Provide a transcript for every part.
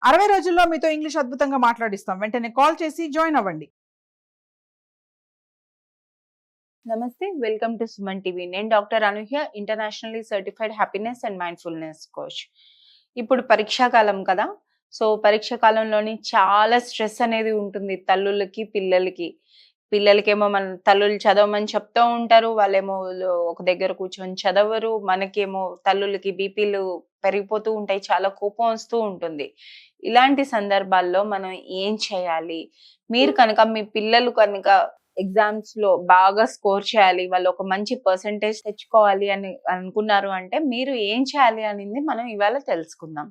60 రోజుల్లో మీతో ఇంగ్లీష్ అద్భుతంగా మాట్లాడిస్తాం. వెంటనే కాల్ చేసి జాయిన్ అవ్వండి. నమస్తే, వెల్కమ్ టు సుమన్ టీవీ. నేను doctor Anuhya, internationally certified happiness and mindfulness coach. ఇప్పుడు పరీక్షాకాలం కదా, సో పరీక్ష కాలంలోని చాలా స్ట్రెస్ అనేది ఉంటుంది తల్లులకి, పిల్లలకి. పిల్లలకేమో మన తల్లులు చదవమని చెప్తూ ఉంటారు, వాళ్ళేమో ఒక దగ్గర కూర్చొని చదవరు. మనకేమో తల్లులకి బీపీలు పెరిగిపోతూ ఉంటాయి, చాలా కోపం వస్తూ ఉంటుంది. ఇలాంటి సందర్భాల్లో మనం ఏం చేయాలి? మీరు కనుక మీ పిల్లలు కనుక ఎగ్జామ్స్ లో బాగా స్కోర్ చేయాలి, వాళ్ళు ఒక మంచి పర్సంటేజ్ తెచ్చుకోవాలి అని అనుకున్నారు అంటే మీరు ఏం చేయాలి అనేది మనం ఇవాళ తెలుసుకుందాం.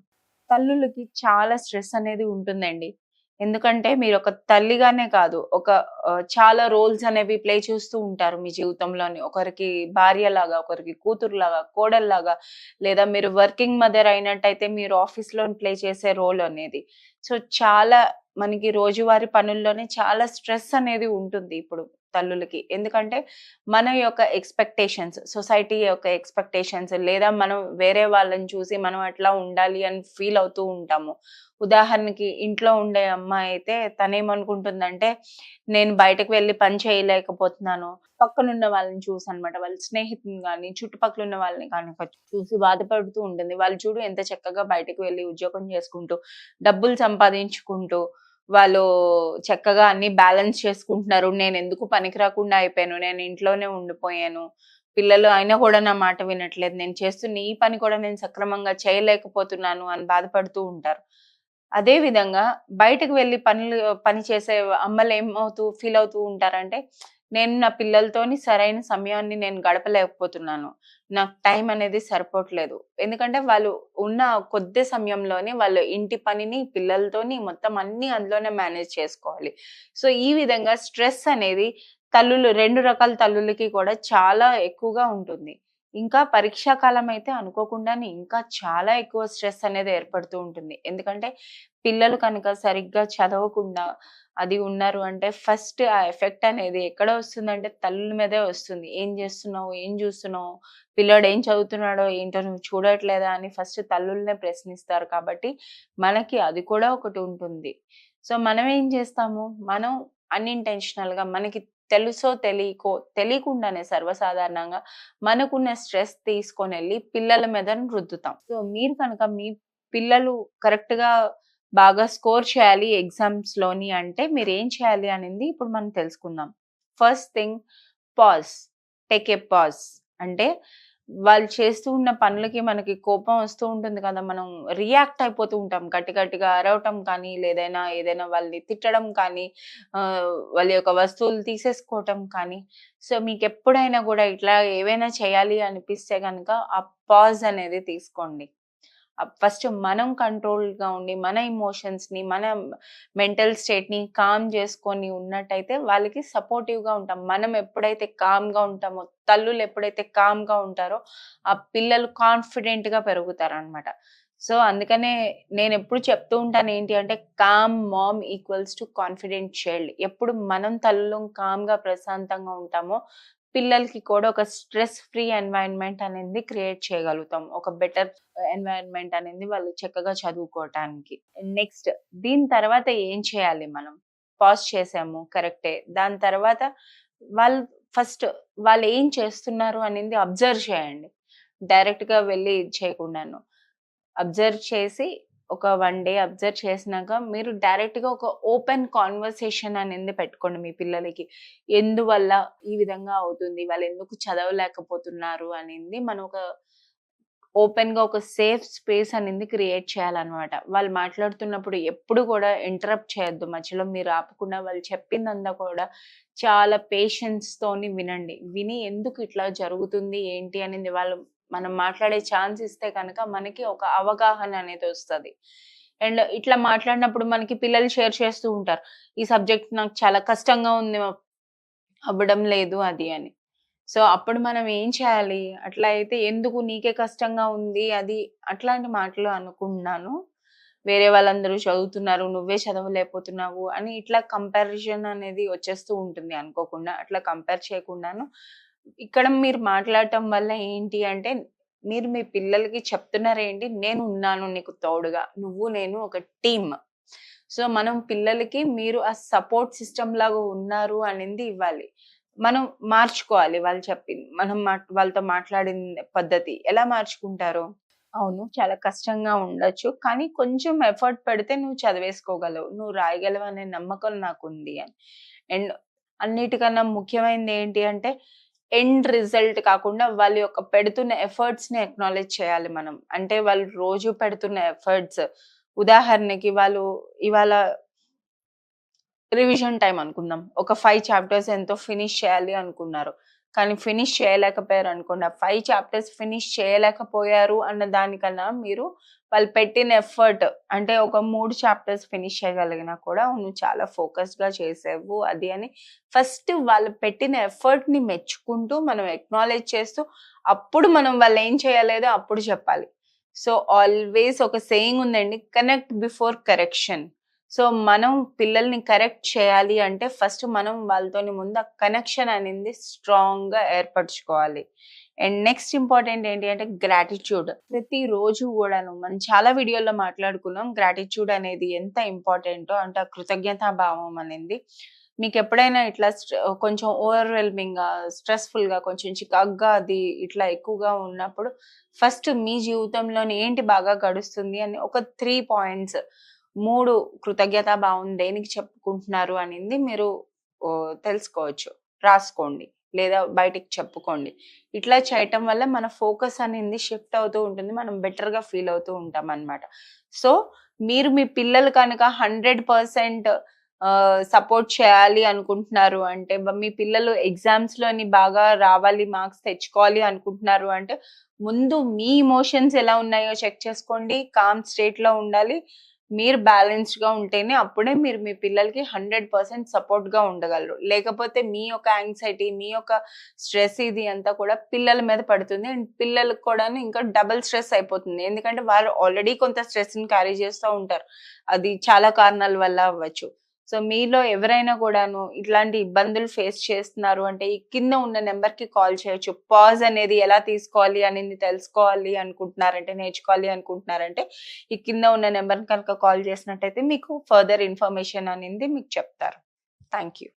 తల్లులకి చాలా స్ట్రెస్ అనేది ఉంటుందండి. ఎందుకంటే మీరు ఒక తల్లిగానే కాదు, చాలా రోల్స్ అనేవి ప్లే చేస్తూ ఉంటారు మీ జీవితంలోని. ఒకరికి భార్యలాగా, ఒకరికి కూతురులాగా, కోడల్లాగా, లేదా మీరు వర్కింగ్ మదర్ అయినట్టయితే మీరు ఆఫీస్లో ప్లే చేసే రోల్ అనేది. సో చాలా మనకి రోజువారీ పనుల్లోనే చాలా స్ట్రెస్ అనేది ఉంటుంది ఇప్పుడు తల్లులకి. ఎందుకంటే మన యొక్క ఎక్స్పెక్టేషన్స్, సొసైటీ యొక్క ఎక్స్పెక్టేషన్స్, లేదా మనం వేరే వాళ్ళని చూసి మనం అట్లా ఉండాలి అని ఫీల్ అవుతూ ఉంటాము. ఉదాహరణకి ఇంట్లో ఉండే అమ్మాయి అయితే తనేమనుకుంటుందంటే, నేను బయటకు వెళ్ళి పని చేయలేకపోతున్నాను, పక్కనున్న వాళ్ళని చూసి అనమాట, వాళ్ళ స్నేహితుని కానీ చుట్టుపక్కల ఉన్న వాళ్ళని కానీ చూసి బాధపడుతూ ఉంటుంది. వాళ్ళు చూడు ఎంత చక్కగా బయటకు వెళ్ళి ఉద్యోగం చేసుకుంటూ డబ్బులు సంపాదించుకుంటూ వాళ్ళు చక్కగా అన్ని బ్యాలెన్స్ చేసుకుంటున్నారు, నేను ఎందుకు పనికి రాకుండా అయిపోయాను, నేను ఇంట్లోనే ఉండిపోయాను, పిల్లలు అయినా కూడా నా మాట వినట్లేదు, నేను చేస్తున్న ఈ పని కూడా నేను సక్రమంగా చేయలేకపోతున్నాను అని బాధపడుతూ ఉంటారు. అదే విధంగా బయటకు వెళ్ళి పని చేసే అమ్మలు ఫీల్ అవుతూ ఉంటారంటే, నేను నా పిల్లలతోని సరైన సమయాన్ని నేను గడపలేకపోతున్నాను, నాకు టైం అనేది సరిపోవట్లేదు. ఎందుకంటే వాళ్ళు ఉన్న కొద్ది సమయంలోనే వాళ్ళు ఇంటి పనిని, పిల్లలతోని మొత్తం అన్ని అందులోనే మేనేజ్ చేసుకోవాలి. సో ఈ విధంగా స్ట్రెస్ అనేది తల్లులు, 2 రకాల తల్లులకి కూడా చాలా ఎక్కువగా ఉంటుంది. ఇంకా పరీక్షా కాలం అయితే అనుకోకుండానే ఇంకా చాలా ఎక్కువ స్ట్రెస్ అనేది ఏర్పడుతూ ఉంటుంది. ఎందుకంటే పిల్లలు కనుక సరిగ్గా చదవకుండా అది ఉన్నారు అంటే ఫస్ట్ ఆ ఎఫెక్ట్ అనేది ఎక్కడ వస్తుందంటే తల్లుల మీదే వస్తుంది. ఏం చేస్తున్నావు, ఏం చూస్తున్నావు, పిల్లోడు ఏం చదువుతున్నాడో ఏంటో నువ్వు చూడట్లేదా అని ఫస్ట్ తల్లుల్నే ప్రశ్నిస్తారు. కాబట్టి మనకి అది కూడా ఒకటి ఉంటుంది. సో మనం ఏం చేస్తాము, మనం అన్ఇంటెన్షనల్ గా మనకి తెలుసో తెలియకుండానే సర్వసాధారణంగా మనకున్న స్ట్రెస్ తీసుకొని వెళ్ళి పిల్లల మీద రుద్దుతాం. సో మీరు కనుక మీ పిల్లలు కరెక్ట్ గా బాగా స్కోర్ చేయాలి ఎగ్జామ్స్ లోని అంటే మీరు ఏం చేయాలి అనేది ఇప్పుడు మనం తెలుసుకుందాం. First thing, pause. Take a pause. అంటే వాళ్ళు చేస్తూ ఉన్న పనులకి మనకి కోపం వస్తూ ఉంటుంది కదా, మనం రియాక్ట్ అయిపోతూ ఉంటాం, గట్టి గట్టిగా అరవటం కానీ, ఏదైనా వాళ్ళని తిట్టడం కానీ, వాళ్ళ యొక్క వస్తువులు తీసేసుకోవటం కానీ. సో మీకు ఎప్పుడైనా కూడా ఇట్లా ఏవైనా చేయాలి అనిపిస్తే కనుక ఆ పాజ్ అనేది తీసుకోండి. ఫస్ట్ మనం కంట్రోల్గా ఉండి మన ఎమోషన్స్ని, మన మెంటల్ స్టేట్ని కామ్ చేసుకొని ఉన్నట్టయితే వాళ్ళకి సపోర్టివ్గా ఉంటాం. మనం ఎప్పుడైతే కామ్గా ఉంటామో, తల్లులు ఎప్పుడైతే కామ్గా ఉంటారో ఆ పిల్లలు కాన్ఫిడెంట్గా పెరుగుతారనమాట. సో అందుకనే నేను ఎప్పుడు చెప్తూ ఉంటాను ఏంటి అంటే, calm mom equals to confident child. ఎప్పుడు మనం తల్లులు కామ్గా ప్రశాంతంగా ఉంటామో పిల్లలకి కూడా ఒక స్ట్రెస్ ఫ్రీ ఎన్వైరన్మెంట్ అనేది క్రియేట్ చేయగలుగుతాం. ఒక బెటర్ ఎన్వైరన్మెంట్ అనేది వాళ్ళు చక్కగా చదువుకోవటానికి. నెక్స్ట్ దీని తర్వాత ఏం చేయాలి మనం? పాజ్ చేసాము కరెక్టే. దాని తర్వాత వాళ్ళు ఫస్ట్ వాళ్ళు ఏం చేస్తున్నారు అనేది అబ్జర్వ్ చేయండి. డైరెక్ట్‌గా వెళ్ళి ఇది చేయకుండాను. అబ్జర్వ్ చేసి ఒక 1 డే అబ్జర్వ్ చేసినాక మీరు డైరెక్ట్‌గా ఒక ఓపెన్ కాన్వర్సేషన్ అనేది పెట్టుకోండి మీ పిల్లలకి. ఎందువల్ల ఈ విధంగా అవుతుంది? వాళ్ళు ఎందుకు చదవలేకపోతున్నారు అనేది మనం ఒక ఓపెన్‌గా ఒక సేఫ్ స్పేస్ అనేది క్రియేట్ చేయాలన్నమాట. వాళ్ళు మాట్లాడుతున్నప్పుడు ఎప్పుడు కూడా ఇంటరప్ట్ చేయొద్దు. మధ్యలో మీరు ఆపకుండా వాళ్ళు చెప్పిందంతా కూడా చాలా పేషెన్స్‌తోని వినండి. విని ఎందుకు ఇట్లా జరుగుతుంది, ఏంటి అనేది మనం మాట్లాడే ఛాన్స్ ఇస్తే కనుక మనకి ఒక అవగాహన అనేది వస్తది. అండ్ ఇట్లా మాట్లాడినప్పుడు మనకి పిల్లలు షేర్ చేస్తూ ఉంటారు, ఈ సబ్జెక్ట్ నాకు చాలా కష్టంగా ఉంది, అవ్వడం లేదు అది అని. సో అప్పుడు మనం ఏం చేయాలి? అట్లా అయితే ఎందుకు నీకే కష్టంగా ఉంది అది, అట్లాంటి మాటలు అనకుండాను, వేరే వాళ్ళందరూ చదువుతున్నారు, నువ్వే చదవలేకపోతున్నావు అని ఇట్లా కంపారిజన్ అనేది వచ్చేస్తూ ఉంటుంది అనుకోకుండా. అట్లా కంపేర్ చేయకుండాను ఇక్కడ మీరు మాట్లాడటం వల్ల ఏంటి అంటే మీరు మీ పిల్లలకి చెప్తున్నారేంటి, నేను ఉన్నాను నీకు తోడుగా, నువ్వు నేను ఒక టీమ్. సో మనం పిల్లలకి మీరు ఆ సపోర్ట్ సిస్టమ్ లాగా ఉన్నారు అనేది ఇవ్వాలి. మనం మార్చుకోవాలి వాళ్ళు చెప్పింది. మనం వాళ్ళతో మాట్లాడిన పద్ధతి ఎలా మార్చుకుంటారు? అవును, చాలా కష్టంగా ఉండొచ్చు. కానీ కొంచెం ఎఫర్ట్ పెడితే నువ్వు చదివేసుకోగలవు, నువ్వు రాయగలవు అనే నమ్మకం నాకుంది అని. అండ్ అన్నిటికన్నా ముఖ్యమైనది ఏంటి అంటే, ఎండ్ రిజల్ట్ కాకుండా వాళ్ళ యొక్క పెడుతున్న ఎఫర్ట్స్ ని అక్నాలెడ్జ్ చేయాలి మనం. అంటే వాళ్ళు రోజు పెడుతున్న ఎఫర్ట్స్, ఉదాహరణకి వాళ్ళు ఇవాళ రివిజన్ టైం అనుకుందాం. ఒక 5 చాప్టర్స్ ఎంతో ఫినిష్ చేయాలి అనుకున్నారు. కానీ ఫినిష్ చేయలేకపోయారు అనుకోండి. ఆ 5 చాప్టర్స్ ఫినిష్ చేయలేకపోయారు అన్న దానికన్నా మీరు వాళ్ళు పెట్టిన ఎఫర్ట్, అంటే ఒక 3 చాప్టర్స్ ఫినిష్ చేయగలిగినా కూడా నువ్వు చాలా ఫోకస్డ్‌గా చేసావు అది అని ఫస్ట్ వాళ్ళు పెట్టిన ఎఫర్ట్‌ని మెచ్చుకుంటూ మనం అక్నాలెడ్జ్ చేస్తూ అప్పుడు మనం వాళ్ళు ఏం చేయలేదో అప్పుడు చెప్పాలి. సో ఆల్వేస్ ఒక సేయింగ్ ఉందండి, కనెక్ట్ బిఫోర్ కరెక్షన్. సో మనం పిల్లల్ని కరెక్ట్ చేయాలి అంటే ఫస్ట్ మనం వాళ్ళతోని ముందు ఆ కనెక్షన్ అనేది స్ట్రాంగ్‌గా ఏర్పరచుకోవాలి. అండ్ నెక్స్ట్ ఇంపార్టెంట్ ఏంటి అంటే గ్రాటిట్యూడ్. ప్రతి రోజు కూడాను మనం చాలా వీడియోల్లో మాట్లాడుకున్నాం గ్రాటిట్యూడ్ అనేది ఎంత ఇంపార్టెంటో, అంటే ఆ కృతజ్ఞతా భావం అనేది. మీకు ఎప్పుడైనా ఇట్లా కొంచెం ఓవర్‌వెల్మింగ్‌గా, స్ట్రెస్‌ఫుల్‌గా, కొంచెం చికాకుగా అది ఇట్లా ఎక్కువగా ఉన్నప్పుడు ఫస్ట్ మీ జీవితంలోని ఏంటి బాగా గడుస్తుంది అని ఒక 3 పాయింట్స్, 3 కృతజ్ఞతా భావం దేనికి చెప్పుకుంటున్నారు అనేది మీరు తెలుసుకోవచ్చు. రాసుకోండి లేదా బయటికి చెప్పుకోండి. ఇట్లా చేయటం వల్ల మన ఫోకస్ అనేది షిఫ్ట్ అవుతూ ఉంటుంది. మనం బెటర్‌గా ఫీల్ అవుతూ ఉంటామన్నమాట. సో మీరు మీ పిల్లలు కనుక 100% సపోర్ట్ చేయాలి అనుకుంటున్నారు అంటే, మీ పిల్లలు ఎగ్జామ్స్‌లోని బాగా రావాలి, మార్క్స్ తెచ్చుకోవాలి అనుకుంటున్నారు అంటే, ముందు మీ ఎమోషన్స్ ఎలా ఉన్నాయో చెక్ చేసుకోండి. కామ్ స్టేట్‌లో ఉండాలి. మీరు బ్యాలెన్స్డ్‌గా ఉంటేనే అప్పుడే మీరు మీ పిల్లలకి 100% సపోర్ట్‌గా ఉండగలరు. లేకపోతే మీ యొక్క యాంగ్జైటీ, మీ యొక్క స్ట్రెస్ ఇది అంతా కూడా పిల్లల మీద పడుతుంది. అండ్ పిల్లలకి కూడాను ఇంకా డబుల్ స్ట్రెస్ అయిపోతుంది. ఎందుకంటే వాళ్ళు ఆల్రెడీ కొంత స్ట్రెస్‌ని క్యారీ చేస్తూ ఉంటారు. అది చాలా కారణాల వల్ల అవ్వచ్చు. సో మీలో ఎవరైనా కూడాను ఇట్లాంటి ఇబ్బందులు ఫేస్ చేస్తున్నారు అంటే ఈ కింద ఉన్న నెంబర్‌కి కాల్ చేయొచ్చు. పాజ్ అనేది ఎలా తీసుకోవాలి అనేది తెలుసుకోవాలి అనుకుంటున్నారంటే, నేర్చుకోవాలి అనుకుంటున్నారంటే ఈ కింద ఉన్న నెంబర్‌ని కనుక కాల్ చేసినట్టయితే మీకు ఫర్దర్ ఇన్ఫర్మేషన్ అనేది మీకు చెప్తారు. Thank you.